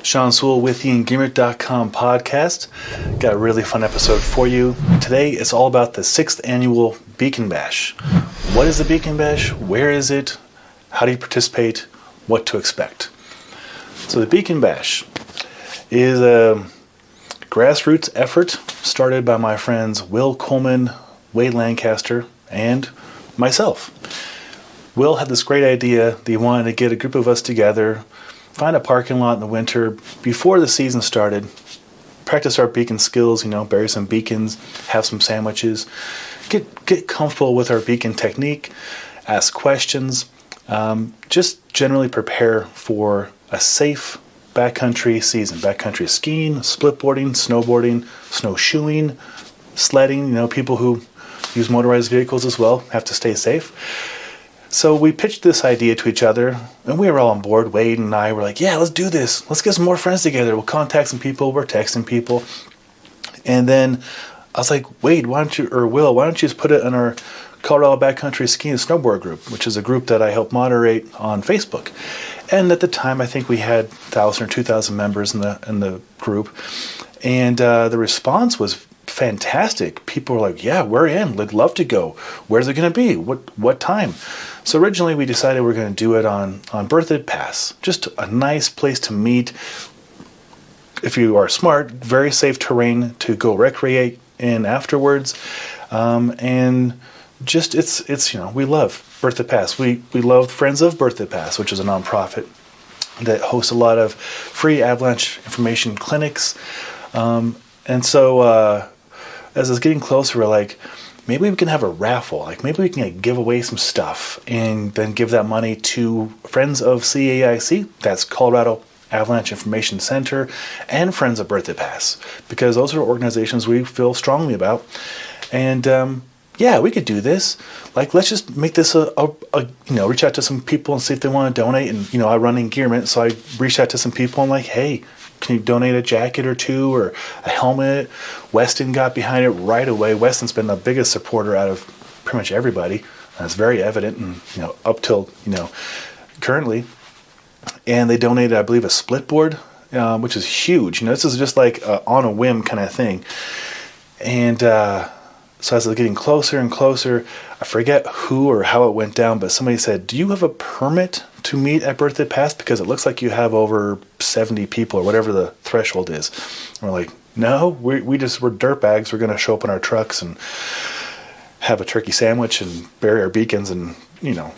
Sean Sewell with the Engearment Podcast. Got a really fun episode for you. Today it's all about the 6th annual Beacon Bash. What is the Beacon Bash? Where is it? How do you participate? What to expect? So the Beacon Bash is a grassroots effort started by my friends Will Coleman, Wade Lancaster, and myself. Will had this great idea that he wanted to get a group of us together, find a parking lot in the winter before the season started, practice our beacon skills, bury some beacons, have some sandwiches, get comfortable with our beacon technique, ask questions, just generally prepare for a safe backcountry season. Backcountry skiing, splitboarding, snowboarding, snowshoeing, sledding. People who use motorized vehicles as well have to stay safe. So we pitched this idea to each other, and we were all on board. Wade and I were like, yeah, let's do this. Let's get some more friends together. We'll contact some people. We're texting people. And then I was like, Wade, Will, why don't you just put it in our Colorado Backcountry Ski and Snowboard group, which is a group that I help moderate on Facebook. And at the time, I think we had 1,000 or 2,000 members in the group. And the response was fantastic. People were like, yeah, we're in. We'd love to go. Where's it going to be? What time? So originally we decided we're going to do it on Berthoud Pass. Just a nice place to meet. If you are smart, very safe terrain to go recreate in afterwards. And just it's we love Berthoud Pass. We love Friends of Berthoud Pass, which is a nonprofit that hosts a lot of free avalanche information clinics. And so as it's getting closer, we're like, maybe we can have a raffle. Like maybe we can give away some stuff and then give that money to Friends of CAIC, that's Colorado Avalanche Information Center, and Friends of Berthoud Pass, because those are organizations we feel strongly about. And yeah, we could do this. Like, let's just make this reach out to some people and see if they want to donate. And I run Engearment, so I reached out to some people and like, hey, can you donate a jacket or two or a helmet? Weston got behind it right away. Weston's been the biggest supporter out of pretty much everybody. That's very evident, and up till currently. And they donated, I believe, a Splitboard, which is huge. This is just like on a whim kind of thing. And so as it's getting closer and closer, I forget who or how it went down, but somebody said, do you have a permit to meet at Berthoud Pass? Because it looks like you have over 70 people or whatever the threshold is. And we're like, no, we're dirtbags. We're going to show up in our trucks and have a turkey sandwich and bury our beacons and,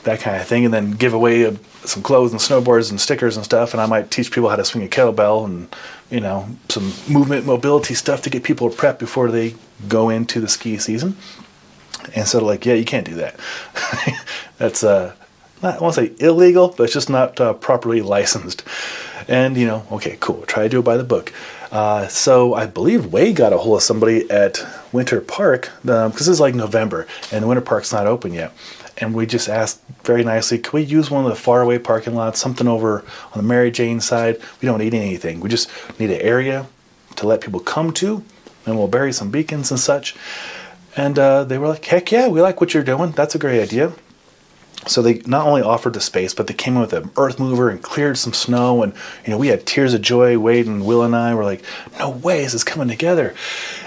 that kind of thing. And then give away some clothes and snowboards and stickers and stuff. And I might teach people how to swing a kettlebell and, some movement mobility stuff to get people prepped before they go into the ski season. And so like, yeah, you can't do that. That's not, I won't say illegal, but it's just not properly licensed. And okay, cool, try to do it by the book. So I believe Wade got a hold of somebody at Winter Park, because this is like November and the Winter Park's not open yet. And we just asked very nicely, can we use one of the faraway parking lots, something over on the Mary Jane side? We don't need anything. We just need an area to let people come to, and we'll bury some beacons and such. And they were like, heck yeah, we like what you're doing. That's a great idea. So they not only offered the space, but they came in with an earth mover and cleared some snow. And, we had tears of joy. Wade and Will and I were like, no way, this is coming together.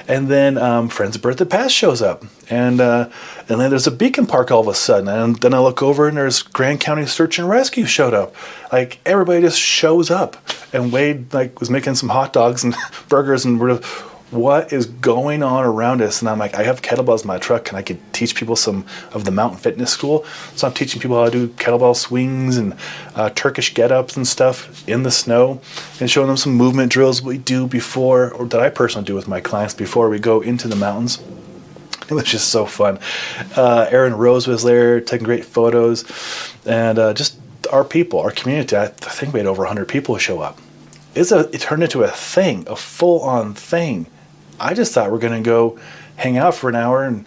And then Friends of Berthoud Pass shows up. And then there's a beacon park all of a sudden. And then I look over and there's Grand County Search and Rescue showed up. Like, everybody just shows up. And Wade was making some hot dogs and burgers, and we're what is going on around us? And I'm like, I have kettlebells in my truck, and I could teach people some of the mountain fitness school. So I'm teaching people how to do kettlebell swings and Turkish get-ups and stuff in the snow, and showing them some movement drills we do before, or that I personally do with my clients before we go into the mountains. It was just so fun. Aaron Rose was there taking great photos, and just our people, our community. I think we had over 100 people show up. It turned into a thing, a full-on thing. I just thought we're going to go hang out for an hour and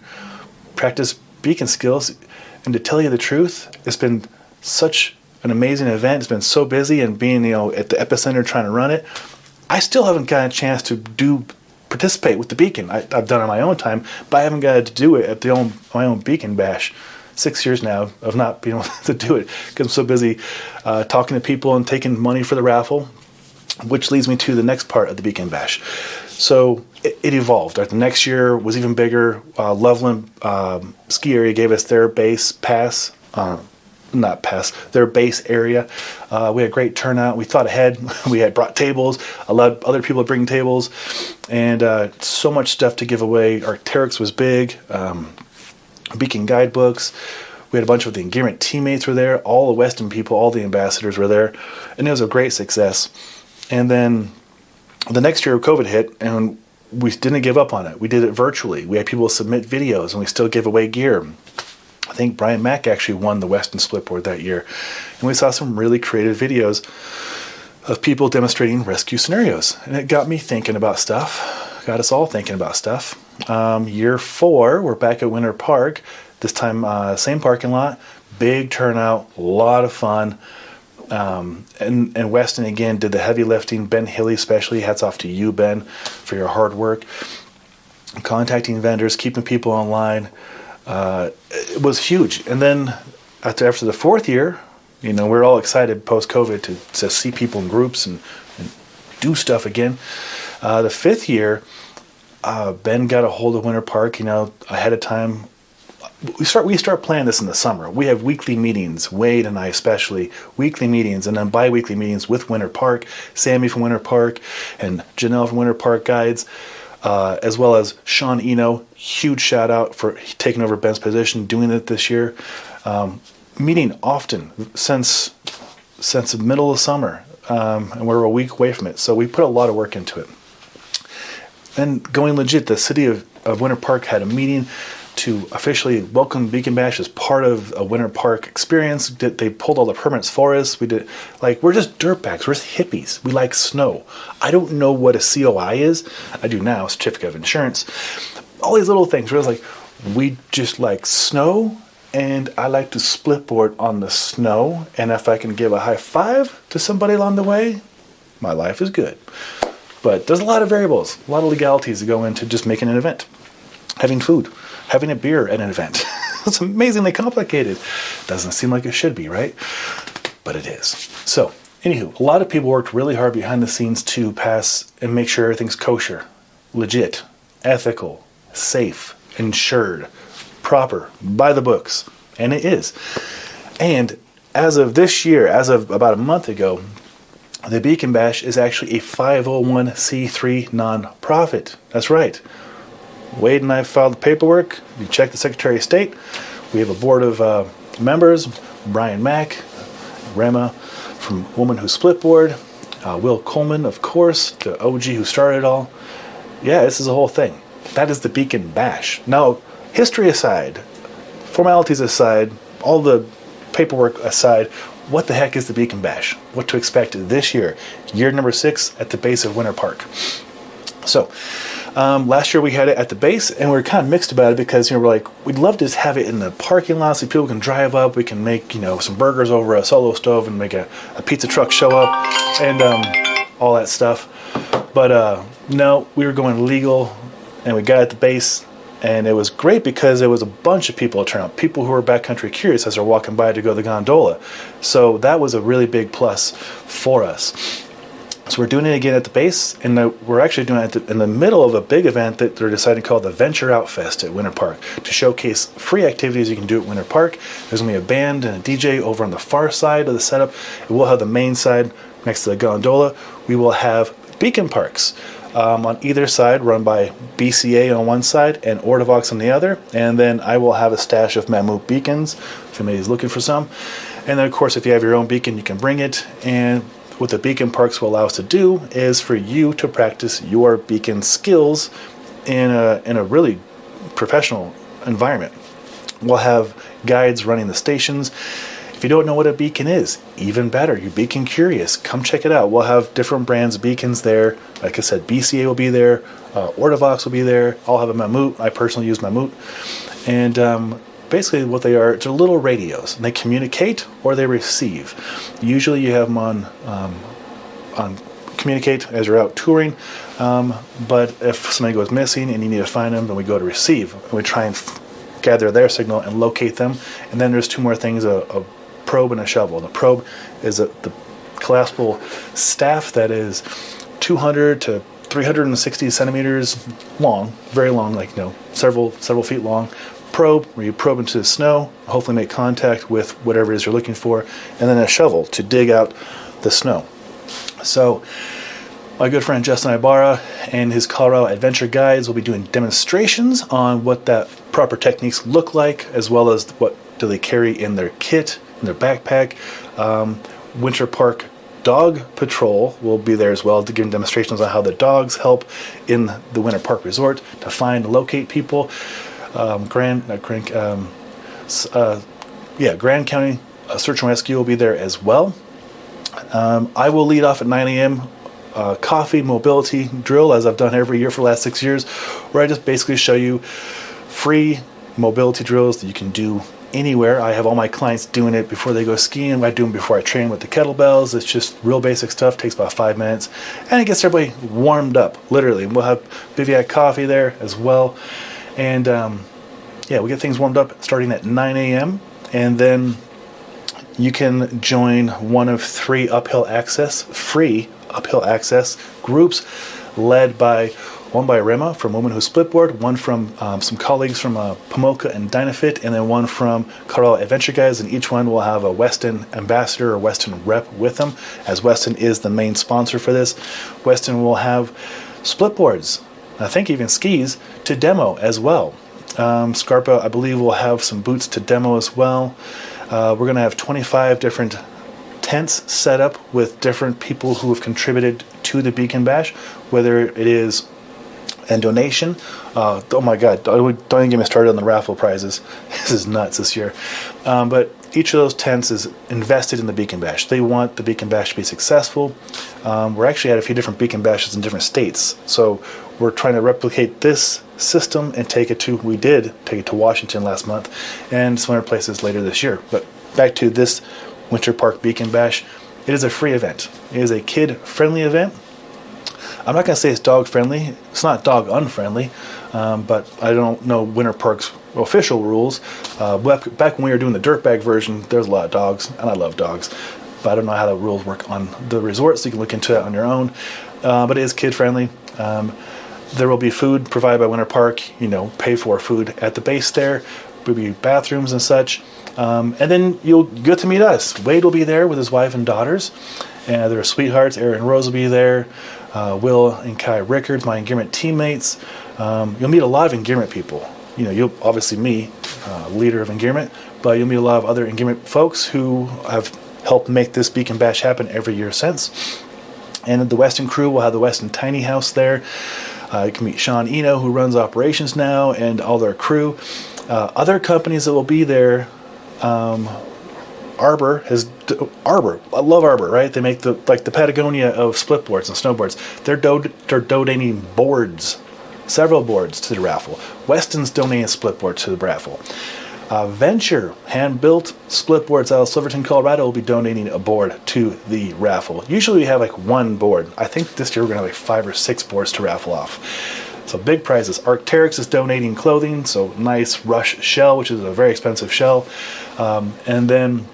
practice beacon skills. And to tell you the truth, it's been such an amazing event. It's been so busy, and being at the epicenter trying to run it, I still haven't gotten a chance to participate with the beacon. I've done it on my own time, but I haven't got to do it at my own beacon bash. 6 years now of not being able to do it because I'm so busy talking to people and taking money for the raffle. which leads me to the next part of the Beacon Bash. So it evolved. The next year was even bigger. Loveland ski area gave us their base pass. Their base area. We had great turnout. We thought ahead. We had brought tables, allowed other people to bring tables, and so much stuff to give away. Arc'teryx was big. Beacon guidebooks. We had a bunch of the Engearment teammates were there. All the Weston people, all the ambassadors were there, and it was a great success. And then the next year, COVID hit, and we didn't give up on it. We did it virtually. We had people submit videos, and we still gave away gear. I think Brian Mack actually won the Weston Splitboard that year. And we saw some really creative videos of people demonstrating rescue scenarios. And it got me thinking about stuff. Got us all thinking about stuff. Year 4, we're back at Winter Park. This time, same parking lot. Big turnout. A lot of fun. And Weston, again, did the heavy lifting. Ben Hilly especially. Hats off to you, Ben, for your hard work. Contacting vendors, keeping people online. It was huge. And then after the 4th year, we're all excited post-COVID to see people in groups and do stuff again. The 5th year, Ben got a hold of Winter Park, ahead of time. We start planning this in the summer. We have weekly meetings, Wade and I especially, weekly meetings, and then bi-weekly meetings with Winter Park, Sammy from Winter Park, and Janelle from Winter Park Guides. As well as Sean Eno, huge shout out for taking over Ben's position, doing it this year. Meeting often since the middle of summer, and we're a week away from it. So we put a lot of work into it. And going legit, the city of Winter Park had a meeting to officially welcome Beacon Bash as part of a Winter Park experience. They pulled all the permits for us. We're just dirtbags. We're just hippies. We like snow. I don't know what a COI is. I do now, certificate of insurance. All these little things. We just like snow, and I like to splitboard on the snow. And if I can give a high five to somebody along the way, my life is good. But there's a lot of variables, a lot of legalities that go into just making an event. Having food. Having a beer at an event. It's amazingly complicated. Doesn't seem like it should be, right? But it is. So, anywho, a lot of people worked really hard behind the scenes to pass and make sure everything's kosher, legit, ethical, safe, insured, proper, by the books. And it is. And as of this year, as of about a month ago, the Beacon Bash is actually a 501c3 nonprofit. That's right. Wade and I filed the paperwork. We checked the Secretary of State. We have a board of members, Brian Mack, Rhema from Woman Who Splitboard, Will Coleman, of course, the OG who started it all. Yeah, this is a whole thing. That is the Beacon Bash. Now, history aside, formalities aside, all the paperwork aside, what the heck is the Beacon Bash? What to expect this year? Year number 6 at the base of Winter Park. So, last year we had it at the base, and we were kind of mixed about it because we're like, we'd love to just have it in the parking lot so people can drive up. We can make some burgers over a solo stove and make a pizza truck show up and all that stuff. But no, we were going legal, and we got at the base, and it was great because there was a bunch of people to turn out, people who were backcountry curious as they're walking by to go to the gondola. So that was a really big plus for us. So we're doing it again at the base, and we're actually doing it in the middle of a big event that they're deciding to call the Venture Out Fest at Winter Park to showcase free activities you can do at Winter Park. There's going to be a band and a DJ over on the far side of the setup. We'll have the main side next to the gondola. We will have beacon parks on either side, run by BCA on one side and Ortovox on the other. And then I will have a stash of Mammoth beacons if anybody's looking for some. And then, of course, if you have your own beacon, you can bring it. And what the beacon parks will allow us to do is for you to practice your beacon skills in a really professional environment. We'll have guides running the stations. If you don't know what a beacon is, even better, you're beacon curious, come check it out. We'll have different brands of beacons there. Like I said, BCA will be there, Ortovox will be there. I'll have a Mammut. I personally use Mammut. And basically what they are, they're little radios, and they communicate or they receive. Usually you have them on communicate as you're out touring, but if somebody goes missing and you need to find them, then we go to receive. And we try and gather their signal and locate them. And then there's 2 more things, a probe and a shovel. The probe is the collapsible staff that is 200 to 360 centimeters long, very long, like several feet long. Probe, where you probe into the snow, hopefully make contact with whatever it is you're looking for, and then a shovel to dig out the snow. So my good friend Justin Ibarra and his Colorado Adventure Guides will be doing demonstrations on what that proper techniques look like, as well as what do they carry in their kit, in their backpack. Winter Park Dog Patrol will be there as well to give demonstrations on how the dogs help in the Winter Park Resort to find and locate people. Grand County Search and Rescue will be there as well. I will lead off at 9 a.m. Coffee mobility drill, as I've done every year for the last 6 years, where I just basically show you free mobility drills that you can do anywhere. I have all my clients doing it before they go skiing. I do them before I train with the kettlebells. It's just real basic stuff. Takes about 5 minutes, and it gets everybody warmed up. Literally, we'll have bivouac coffee there as well, and we get things warmed up starting at 9 a.m. and then you can join one of 3 free uphill access groups, led by one by Rhema from Women Who Splitboard, one from some colleagues from Pomoka and Dynafit, and then one from Colorado Adventure Guides, and each one will have a Weston ambassador or Weston rep with them, as Weston is the main sponsor for this. Weston will have splitboards, I think even skis, to demo as well. Scarpa, I believe, will have some boots to demo as well. We're going to have 25 different tents set up with different people who have contributed to the Beacon Bash, whether it is a donation. Oh my God, don't even get me started on the raffle prizes. This is nuts this year. But each of those tents is invested in the Beacon Bash. They want the Beacon Bash to be successful. We're actually at a few different Beacon Bashes in different states. So we're trying to replicate this system and take it to Washington last month and some other places later this year. But back to this Winter Park Beacon Bash. It is a free event. It is a kid-friendly event. I'm not going to say it's dog-friendly. It's not dog-unfriendly, but I don't know Winter Park's official rules. Back when we were doing the dirtbag version, there's a lot of dogs, and I love dogs, but I don't know how the rules work on the resort, so you can look into that on your own. But it is kid-friendly. There will be food provided by Winter Park, pay for food at the base there. There'll be bathrooms and such. And then you'll get to meet us. Wade will be there with his wife and daughters. And they're sweethearts. Aaron and Rose will be there. Will and Kai Rickards, my Engearment teammates. You'll meet a lot of Engearment people. You'll obviously me, leader of Engearment, but you'll meet a lot of other Engearment folks who have helped make this Beacon Bash happen every year since. And the Weston crew will have the Weston Tiny House there. You can meet Sean Eno, who runs operations now, and all their crew. Other companies that will be there, Arbor. I love Arbor, right? They make the Patagonia of splitboards and snowboards. They're donating boards, several boards to the raffle. Weston's donating a splitboard to the raffle. Venture, hand-built splitboards out of Silverton, Colorado, will be donating a board to the raffle. Usually we have one board. I think this year we're going to have 5 or 6 boards to raffle off. So big prizes. Arc'teryx is donating clothing, so nice Rush shell, which is a very expensive shell. And then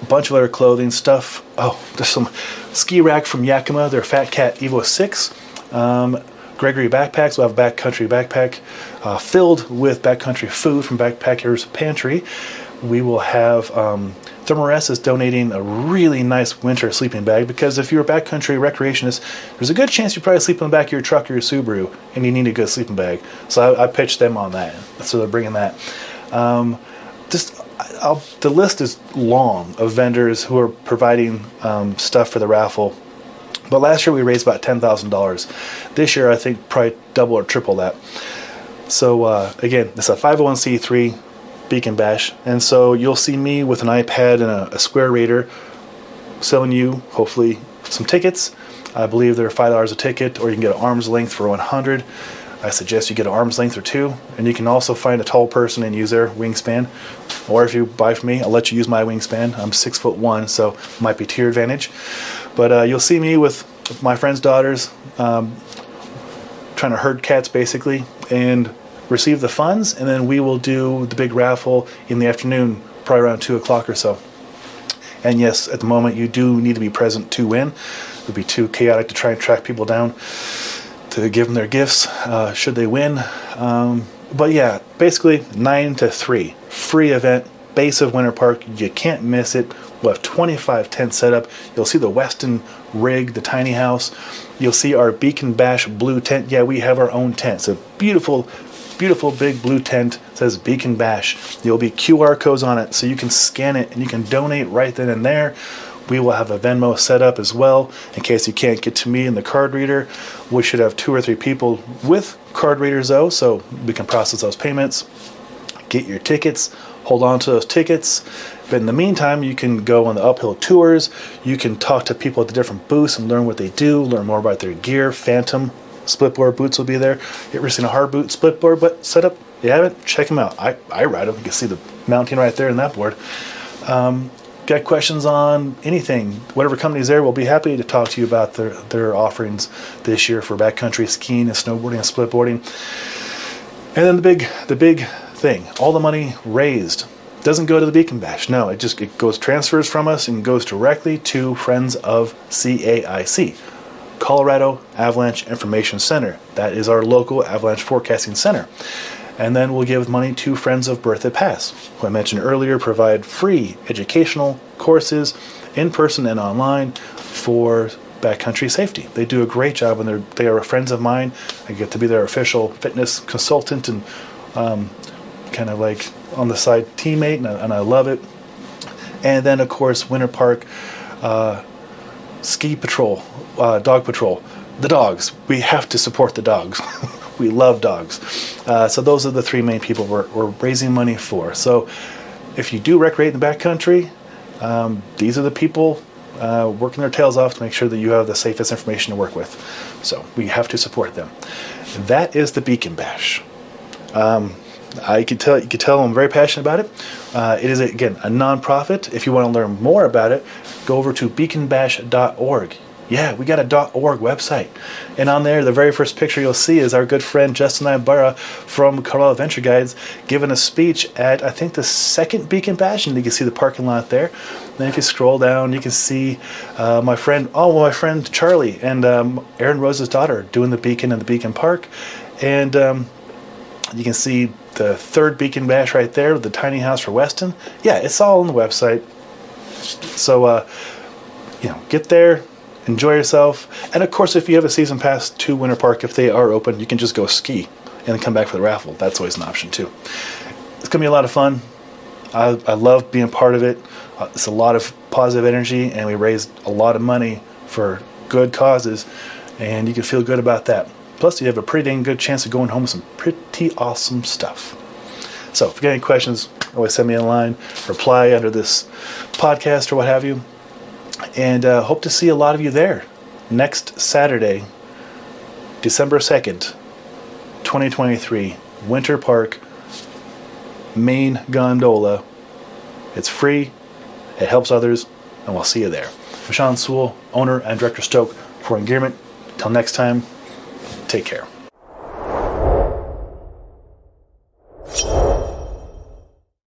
a bunch of other clothing stuff. Oh, there's some ski rack from Yakima, their Fat Cat Evo 6. Gregory Backpacks will have a backcountry backpack filled with backcountry food from Backpacker's Pantry. We will have Thermarest is donating a really nice winter sleeping bag, because if you're a backcountry recreationist, there's a good chance you probably sleep in the back of your truck or your Subaru, and you need a good sleeping bag. So I pitched them on that, so they're bringing that. The list is long of vendors who are providing stuff for the raffle. But last year we raised about $10,000. This year I think probably double or triple that. So again, it's a 501c3 Beacon Bash, and so you'll see me with an iPad and a Square Reader selling you hopefully some tickets. I believe they're $5 a ticket, or you can get an arm's length for $100. I suggest you get an arm's length or 2, and you can also find a tall person and use their wingspan. Or if you buy from me, I'll let you use my wingspan. I'm 6'1", so it might be to your advantage. But you'll see me with my friend's daughters trying to herd cats basically and receive the funds, and then we will do the big raffle in the afternoon, probably around 2 o'clock or so. And yes, at the moment, you do need to be present to win. It would be too chaotic to try and track people down to give them their gifts should they win. But yeah, basically 9 to 3. Free event, base of Winter Park. You can't miss it. We'll have 25 tents set up. You'll see the Weston rig, the tiny house. You'll see our Beacon Bash blue tent. Yeah, we have our own tent. It's a beautiful, beautiful big blue tent. It says Beacon Bash. There'll be QR codes on it so you can scan it and you can donate right then and there. We will have a Venmo set up as well in case you can't get to me and the card reader. We should have 2 or 3 people with card readers though, so we can process those payments. Get your tickets. Hold on to those tickets. But in the meantime, you can go on the uphill tours. You can talk to people at the different booths and learn what they do, learn more about their gear. Phantom Splitboard boots will be there. You ever seen a hard boot Splitboard but setup? You haven't? Check them out. I ride them. You can see the mounting right there in that board. Got questions on anything, whatever company's there, we'll be happy to talk to you about their offerings this year for backcountry skiing and snowboarding and splitboarding. And then the big thing, all the money raised doesn't go to the Beacon Bash. No, it goes transfers from us and goes directly to Friends of CAIC, Colorado Avalanche Information Center. That is our local avalanche forecasting center. And then we'll give money to Friends of Berthoud Pass, who I mentioned earlier, provide free educational courses in person and online for backcountry safety. They do a great job, and they are friends of mine. I get to be their official fitness consultant and kind of like on the side teammate, and I love it. And then, of course, Winter Park Ski Patrol, Dog Patrol. The dogs. We have to support the dogs. We love dogs. So those are the 3 main people we're raising money for. So if you do recreate in the backcountry, these are the people working their tails off to make sure that you have the safest information to work with. So we have to support them. That is the Beacon Bash. You could tell I'm very passionate about it. It is, again, a nonprofit. If you want to learn more about it, go over to beaconbash.org. Yeah, we got a .org website. And on there, the very first picture you'll see is our good friend Justin Ibarra from Colorado Adventure Guides giving a speech at, I think, the second Beacon Bash, and you can see the parking lot there. Then if you scroll down, you can see my friend Charlie and Aaron Rose's daughter doing the Beacon in the Beacon Park. And you can see the 3rd Beacon Bash right there with the tiny house for Weston. Yeah, it's all on the website. So, get there. Enjoy yourself. And of course, if you have a season pass to Winter Park, if they are open, you can just go ski and then come back for the raffle. That's always an option too. It's going to be a lot of fun. I love being part of it. It's a lot of positive energy, and we raised a lot of money for good causes, and you can feel good about that. Plus, you have a pretty dang good chance of going home with some pretty awesome stuff. So if you got any questions, always send me a line, reply under this podcast or what have you. And hope to see a lot of you there next Saturday, December 2nd, 2023, Winter Park, main gondola. It's free, it helps others, and we'll see you there. I'm Sean Sewell, owner and director Stoke for Engearment. Till next time, take care.